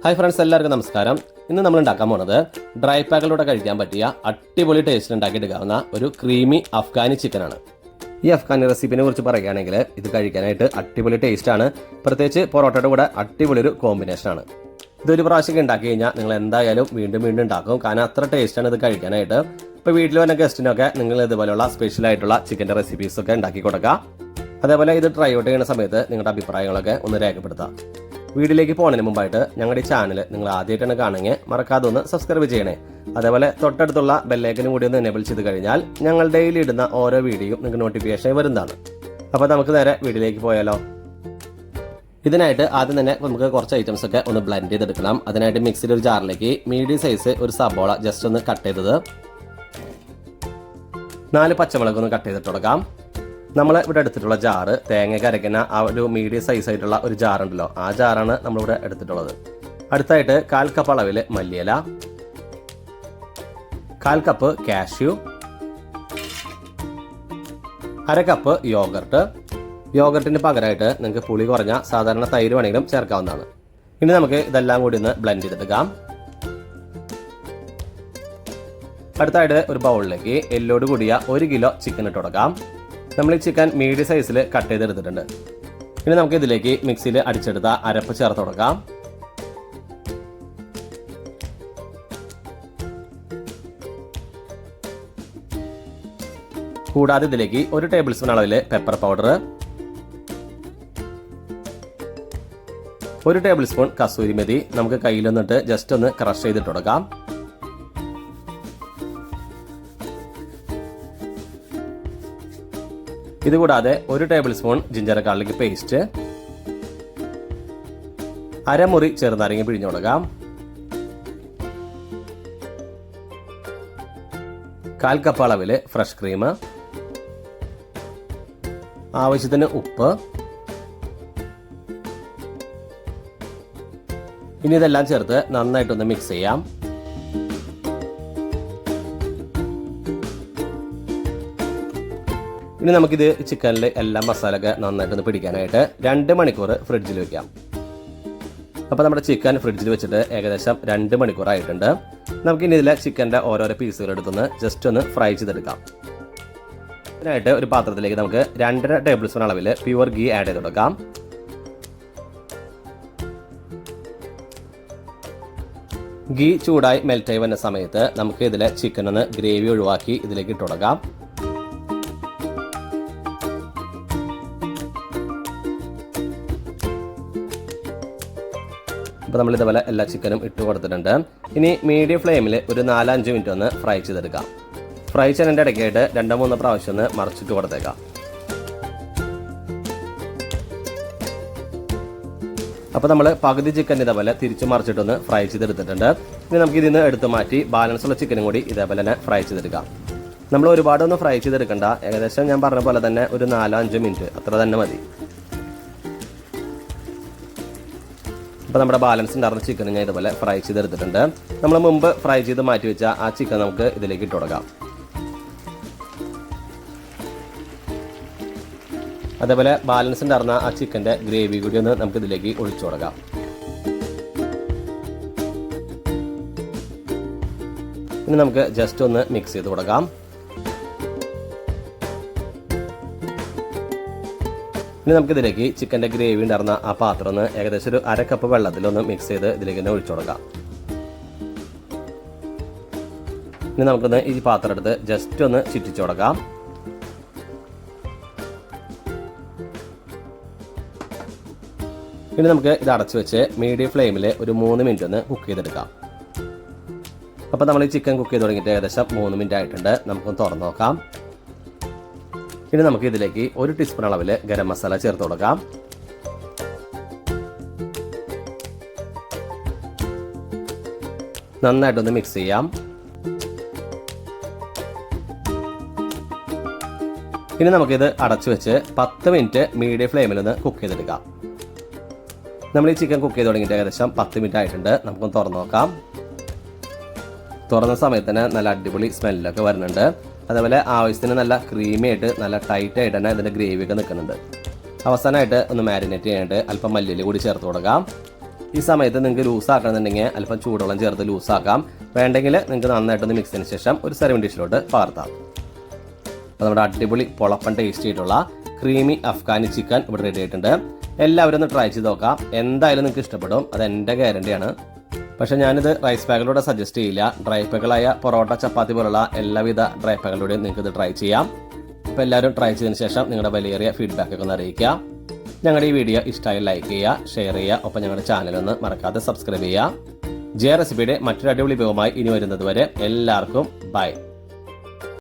Hi friends, എല്ലാവർക്കും നമസ്കാരം. ഇന്ന് നമ്മൾ ഉണ്ടാക്കാൻ പോകുന്നത് ഡ്രൈ പാക്കിലൂടെ കഴിക്കാൻ പറ്റിയ അടിപൊളി ടേസ്റ്റിൽ ഉണ്ടാക്കിയെടുക്കാവുന്ന ഒരു ക്രീമി അഫ്ഗാനി ചിക്കനാണ്. ഈ അഫ്ഗാനി റെസിപ്പിനെ കുറിച്ച് പറയുകയാണെങ്കിൽ ഇത് കഴിക്കാനായിട്ട് അടിപൊളി ടേസ്റ്റാണ്. പ്രത്യേകിച്ച് പൊറോട്ടയുടെ കൂടെ അടിപൊളി ഒരു കോമ്പിനേഷനാണ്. ഇതൊരു പ്രാവശ്യം ഉണ്ടാക്കി കഴിഞ്ഞാൽ നിങ്ങൾ എന്തായാലും വീണ്ടും വീണ്ടും ഉണ്ടാക്കും, കാരണം അത്ര ടേസ്റ്റാണ് ഇത് കഴിക്കാനായിട്ട്. ഇപ്പോൾ വീട്ടിൽ വന്ന ഗസ്റ്റിനൊക്കെ നിങ്ങൾ ഇതുപോലെയുള്ള സ്പെഷ്യലായിട്ടുള്ള ചിക്കൻ്റെ റെസിപ്പീസൊക്കെ ഉണ്ടാക്കി കൊടുക്കുക. അതേപോലെ ഇത് ട്രൈ ഔട്ട് ചെയ്യുന്ന സമയത്ത് നിങ്ങളുടെ അഭിപ്രായങ്ങളൊക്കെ ഒന്ന് രേഖപ്പെടുത്താം. വീഡിയോയിലേക്ക് പോകുന്നതിന് മുമ്പായിട്ട് ഞങ്ങളുടെ ഈ ചാനൽ നിങ്ങൾ ആദ്യമായിട്ടാണ് കാണുമെങ്കിൽ മറക്കാതെ ഒന്ന് സബ്സ്ക്രൈബ് ചെയ്യണേ. അതേപോലെ തൊട്ടടുത്തുള്ള ബെല്ലൈക്കനും കൂടി ഒന്ന് എനേബിൾ ചെയ്ത് കഴിഞ്ഞാൽ ഞങ്ങൾ ഡെയിലി ഇടുന്ന ഓരോ വീഡിയോയും നിങ്ങൾക്ക് നോട്ടിഫിക്കേഷൻ വരുന്നതാണ്. അപ്പോൾ നമുക്ക് നേരെ വീഡിയോയിലേക്ക് പോയാലോ. ഇതിനായിട്ട് ആദ്യം തന്നെ നമുക്ക് കുറച്ച് ഐറ്റംസ് ഒക്കെ ഒന്ന് ബ്ലെൻഡ് ചെയ്തെടുക്കണം. അതിനായിട്ട് മിക്സിയിൽ ഒരു ജാറിലേക്ക് മീഡിയം സൈസ് ഒരു സബോള ജസ്റ്റ് ഒന്ന് കട്ട് ചെയ്തത്, 4 പച്ചമുളക് ഒന്ന് കട്ട് ചെയ്തിട്ട് കൊടുക്കാം. നമ്മൾ ഇവിടെ എടുത്തിട്ടുള്ള ജാറ് തേങ്ങയ്ക്ക് അരയ്ക്കുന്ന ആ ഒരു മീഡിയം സൈസ് ആയിട്ടുള്ള ഒരു ജാറുണ്ടല്ലോ, ആ ജാറാണ് നമ്മളിവിടെ എടുത്തിട്ടുള്ളത്. അടുത്തായിട്ട് 1/4 കപ്പ് അളവിൽ മല്ലിയില, 1/4 കപ്പ് കാഷ്യൂ, 1/2 കപ്പ് യോഗർട്ടിന് പകരമായിട്ട് നിങ്ങൾക്ക് പുളി കുറഞ്ഞ സാധാരണ തൈര് വേണമെങ്കിലും ചേർക്കാവുന്നതാണ്. ഇനി നമുക്ക് ഇതെല്ലാം കൂടി ഒന്ന് ബ്ലെൻഡ് ചെയ്തെടുക്കാം. അടുത്തായിട്ട് ഒരു ബൗളിലേക്ക് എല്ലോട് കൂടിയ 1 കിലോ ചിക്കൻ ഇട്ട് കൊടുക്കാം. നമ്മൾ ഈ ചിക്കൻ മീഡിയം സൈസിൽ കട്ട് ചെയ്തെടുത്തിട്ടുണ്ട്. ഇനി നമുക്ക് ഇതിലേക്ക് മിക്സിയിൽ അടിച്ചെടുത്ത അരപ്പ് ചേർത്ത് കൊടുക്കാം. കൂടാതെ ഇതിലേക്ക് 1 ടേബിൾ സ്പൂൺ അളവിൽ pepper powder, 1 table spoon kasuri methi നമുക്ക് കയ്യിലൊന്നിട്ട് ജസ്റ്റ് ഒന്ന് ക്രഷ് ചെയ്തിട്ട് കൊടുക്കാം. ഇതുകൂടാതെ 1 table spoon ginger garlic paste, അരമുറി ചെറുനാരങ്ങ പിഴിഞ്ഞു കൊടുക്കാം. 1/4 കപ്പ് അളവിൽ ഫ്രഷ് ക്രീം, ആവശ്യത്തിന് ഉപ്പ്. ഇനി ഇതെല്ലാം ചേർത്ത് നന്നായിട്ടൊന്ന് മിക്സ് ചെയ്യാം. ഇനി നമുക്കിത് ചിക്കനിൽ എല്ലാ മസാലയൊക്കെ നന്നായിട്ടൊന്ന് പിടിക്കാനായിട്ട് 2 മണിക്കൂർ ഫ്രിഡ്ജിൽ വെക്കാം. അപ്പോൾ നമ്മുടെ ചിക്കൻ ഫ്രിഡ്ജിൽ വെച്ചിട്ട് ഏകദേശം 2 മണിക്കൂറായിട്ടുണ്ട്. നമുക്കിനി ഇതിലെ ചിക്കൻ്റെ ഓരോരോ പീസുകൾ എടുത്തൊന്ന് ജസ്റ്റ് ഒന്ന് ഫ്രൈ ചെയ്തെടുക്കാം. അതിനായിട്ട് ഒരു പാത്രത്തിലേക്ക് നമുക്ക് 2.5 ടേബിൾ സ്പൂൺ അളവിൽ പ്യുവർ ഗീ ആഡ് ചെയ്ത് കൊടുക്കാം. ഗീ ചൂടായി മെൽറ്റായി വന്ന സമയത്ത് നമുക്ക് ഇതിലെ ചിക്കൻ ഒന്ന് ഗ്രേവി ഒഴിവാക്കി ഇതിലേക്ക് ഇട്ട് കൊടുക്കാം. അപ്പോൾ നമ്മൾ ഇതുപോലെ എല്ലാ ചിക്കനും ഇട്ട് കൊടുത്തിട്ടുണ്ട്. ഇനി മീഡിയം ഫ്ലെയിമിൽ ഒരു 4-5 മിനിറ്റ് ഒന്ന് ഫ്രൈ ചെയ്തെടുക്കാം. ഫ്രൈ ചെയ്യുന്നതിൻ്റെ ഇടയ്ക്കായിട്ട് 2-3 പ്രാവശ്യം ഒന്ന് മറിച്ചിട്ട് കൊടുത്തേക്കാം. അപ്പോൾ നമ്മൾ പകുതി ചിക്കൻ ഇതേപോലെ തിരിച്ച് മറിച്ചിട്ടൊന്ന് ഫ്രൈ ചെയ്തെടുത്തിട്ടുണ്ട്. ഇനി നമുക്ക് ഇതിൽ നിന്ന് എടുത്ത് മാറ്റി ബാലൻസ് ഉള്ള ചിക്കനും കൂടി ഇതേപോലെ തന്നെ ഫ്രൈ ചെയ്തെടുക്കാം. നമ്മൾ ഒരുപാടൊന്നും ഫ്രൈ ചെയ്തെടുക്കണ്ട, ഏകദേശം ഞാൻ പറഞ്ഞ പോലെ തന്നെ ഒരു 4-5 മിനിറ്റ് അത്ര തന്നെ മതി. അപ്പോൾ നമ്മുടെ ബാലൻസ് ഉണ്ടായിരുന്ന ചിക്കൻ ഞാൻ ഇതുപോലെ ഫ്രൈ ചെയ്തെടുത്തിട്ടുണ്ട്. നമ്മൾ മുമ്പ് ഫ്രൈ ചെയ്ത് മാറ്റി വെച്ച ആ ചിക്കൻ നമുക്ക് ഇതിലേക്ക് ഇട്ട് കൊടുക്കാം. അതേപോലെ ബാലൻസ് ഉണ്ടായിരുന്ന ആ ചിക്കൻ്റെ ഗ്രേവി കൂടി ഒന്ന് നമുക്ക് ഇതിലേക്ക് ഒഴിച്ചു കൊടുക്കാം. ഇനി നമുക്ക് ജസ്റ്റ് ഒന്ന് മിക്സ് ചെയ്ത് കൊടുക്കാം. ഇനി നമുക്കിതിലേക്ക് ചിക്കൻ്റെ ഗ്രേവി ഉണ്ടായിരുന്ന ആ പാത്രം ഒന്ന് ഏകദേശം ഒരു 1/2 കപ്പ് വെള്ളത്തിലൊന്ന് മിക്സ് ചെയ്ത് ഇതിലേക്ക് തന്നെ ഒഴിച്ചു കൊടുക്കാം. ഇനി നമുക്കൊന്ന് ഈ പാത്രം എടുത്ത് ജസ്റ്റ് ഒന്ന് ചുറ്റിച്ചു കൊടുക്കാം. ഇനി നമുക്ക് ഇത് അടച്ചു വെച്ച് മീഡിയം ഫ്ലെയിമിൽ ഒരു 3 മിനിറ്റ് ഒന്ന് കുക്ക് ചെയ്തെടുക്കാം. അപ്പോൾ നമ്മൾ ഈ ചിക്കൻ കുക്ക് ചെയ്ത് തുടങ്ങിയിട്ട് ഏകദേശം 3 മിനിറ്റ് ആയിട്ടുണ്ട്. നമുക്കൊന്ന് തുറന്ന് നോക്കാം. ഇനി നമുക്ക് ഇതിലേക്ക് 1 ടീസ്പൂൺ അളവിൽ ഗരം മസാല ചേർത്ത് കൊടുക്കാം. നന്നായിട്ടൊന്ന് മിക്സ് ചെയ്യാം. ഇനി നമുക്കിത് അടച്ചു വെച്ച് 10 മിനിറ്റ് മീഡിയം ഫ്ലെയിമിൽ ഒന്ന് കുക്ക് ചെയ്തെടുക്കാം. നമ്മൾ ഈ ചിക്കൻ കുക്ക് ചെയ്ത് തുടങ്ങിയിട്ട് ഏകദേശം 10 മിനിറ്റ് ആയിട്ടുണ്ട്. നമുക്കൊന്ന് തുറന്ന് നോക്കാം. തുറന്ന സമയത്ത് തന്നെ നല്ല അടിപൊളി സ്മെല്ലൊക്കെ വരുന്നുണ്ട്. അതേപോലെ ആവശ്യത്തിന് നല്ല ക്രീമി ആയിട്ട് നല്ല ടൈറ്റ് ആയിട്ട് തന്നെ ഇതിൻ്റെ ഗ്രേവിയൊക്കെ നിൽക്കുന്നുണ്ട്. അവസാനമായിട്ട് ഒന്ന് മാരിനേറ്റ് ചെയ്യാനായിട്ട് അല്പം മല്ലിയില കൂടി ചേർത്ത് കൊടുക്കാം. ഈ സമയത്ത് നിങ്ങൾക്ക് ലൂസ് ആക്കണമെന്നുണ്ടെങ്കിൽ അല്പം ചൂടുവെള്ളം ചേർത്ത് ലൂസാക്കാം. വേണ്ടെങ്കിൽ നിങ്ങൾക്ക് നന്നായിട്ടൊന്ന് മിക്സ് ചെയ്തതിന് ശേഷം ഒരു സെർവിങ് ഡിഷിലോട്ട് പകർത്താം. അപ്പോൾ നമ്മുടെ അടിപൊളി പൊളപ്പൻ ടേസ്റ്റ് ചെയ്തിട്ടുള്ള ക്രീമി അഫ്ഗാനി ചിക്കൻ ഇവിടെ റെഡി ആയിട്ടുണ്ട്. എല്ലാവരും ഒന്ന് ട്രൈ ചെയ്ത് നോക്കാം. എന്തായാലും നിങ്ങൾക്ക് ഇഷ്ടപ്പെടും, അത് എൻ്റെ ഗ്യാരണ്ടിയാണ്. പക്ഷേ ഞാനിത് റൈസ് പാക്കിലൂടെ സജസ്റ്റ് ചെയ്യില്ല. ഡ്രൈ പാക്കുകളായ പൊറോട്ട, ചപ്പാത്തി പോലുള്ള എല്ലാവിധ ഡ്രൈ പാക്കുകളുടെയും നിങ്ങൾക്ക് ഇത് ട്രൈ ചെയ്യാം. അപ്പോൾ എല്ലാവരും ട്രൈ ചെയ്തതിന് ശേഷം നിങ്ങളുടെ വിലയേറിയ ഫീഡ്ബാക്കൊക്കെ ഒന്ന് അറിയിക്കുക. ഞങ്ങളുടെ ഈ വീഡിയോ ഇഷ്ടമായി ലൈക്ക് ചെയ്യുക, ഷെയർ ചെയ്യുക. ഒപ്പം ഞങ്ങളുടെ ചാനലൊന്ന് മറക്കാതെ സബ്സ്ക്രൈബ് ചെയ്യുക. ജെ റെസിപ്പിയുടെ മറ്റൊരു അടിപൊളി വിഭവമായി ഇനി വരുന്നത് വരെ എല്ലാവർക്കും ബൈ.